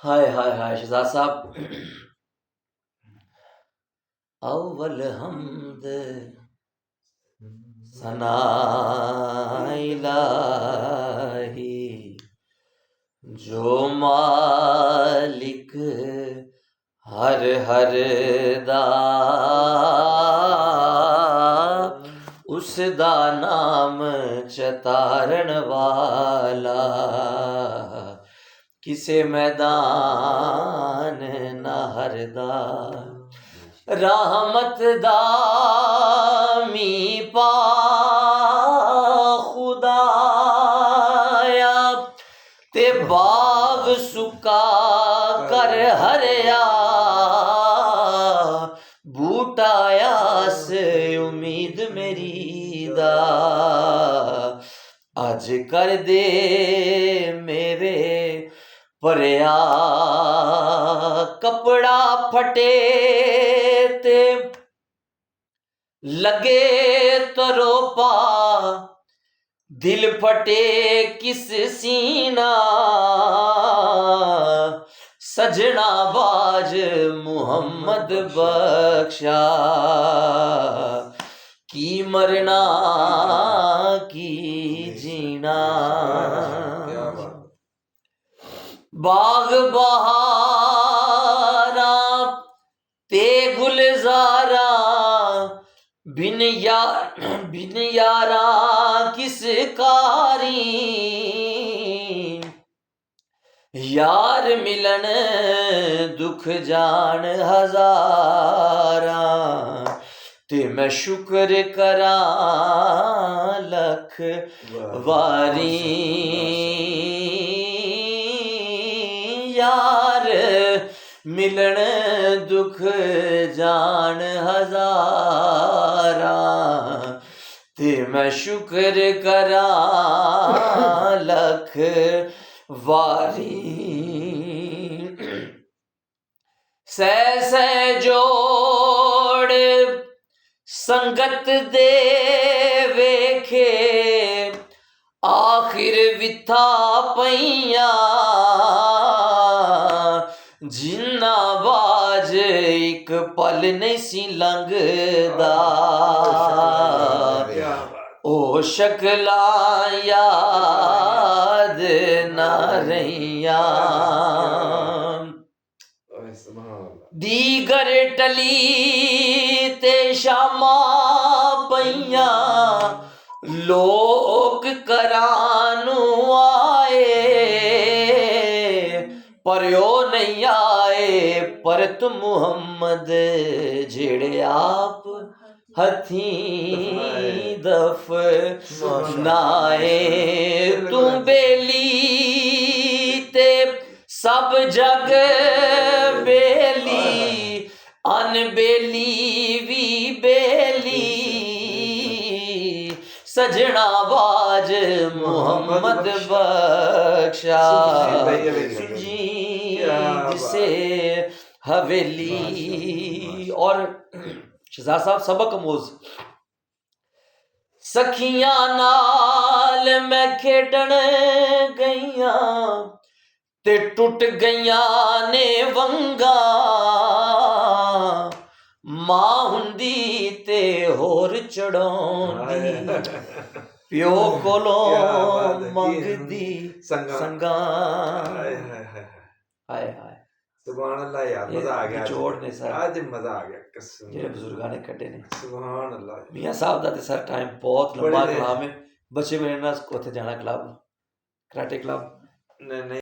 हाय हाय हाय शहजाद साहब, अव्वल हमद सना इलाही, जो मालिक हर हर दा, उस दा नाम चतारण वाला, किसे मैदान ना हरदा, रहमत दा मी पा खुदाया, ते बाग सुका कर हरिया, बूटाया से उम्मीद मेरी दा, अज कर दे मेरे भरिया, कपड़ा फटे ते लगे तरोपा, दिल फटे किस सीना, सजना बाज मुहम्मद बख्शा, की मरना की जीना, बाग बहारा ते गुलजारा, बिन यारा किस कारी, यार मिलन दुख जान हजारा, ते मैं शुक्र करा लख वारी, यार मिलन दुख जान हजारा, ते मैं शुक्र करा लख वारी, सै जोड़ संगत दे वेखे, आखिर विथा पईया, जिन्ना बाज एक पल नहीं सी लंघदा, ओ शक्ला याद ना रहिया, दीगर टली ते शामा पईया, लोक करानू आए, पर ओ नहीं आए परत मुहम्मद, जेड़े आप हथीं दफनाए, तू बेली ते सब जग बेली, अनबेली भी बेली, सजना बाज मुहम्मद बख्शा, जीत से हवेली। और शहजाद साहब सबक मोज, सखियां नाल मैं खेडन गईया, ते टुट गईयां ने वंगा, मां हुंदी ते होर चढ़ाउंदी, प्यो कोलों मंगदी संगा। हाय हाय सुभान अल्लाह यार, मजा आ गया। जोड़ ने सर आज मजा आ गया कसम, जेड़े बुजुर्गां ने कड्डे ने। सुभान अल्लाह। मियां साहब दा ते सर टाइम बहुत लंबा कलाम है। बच्चे मेरे नाल उत्थे जाना क्लब, कराटे क्लब। नहीं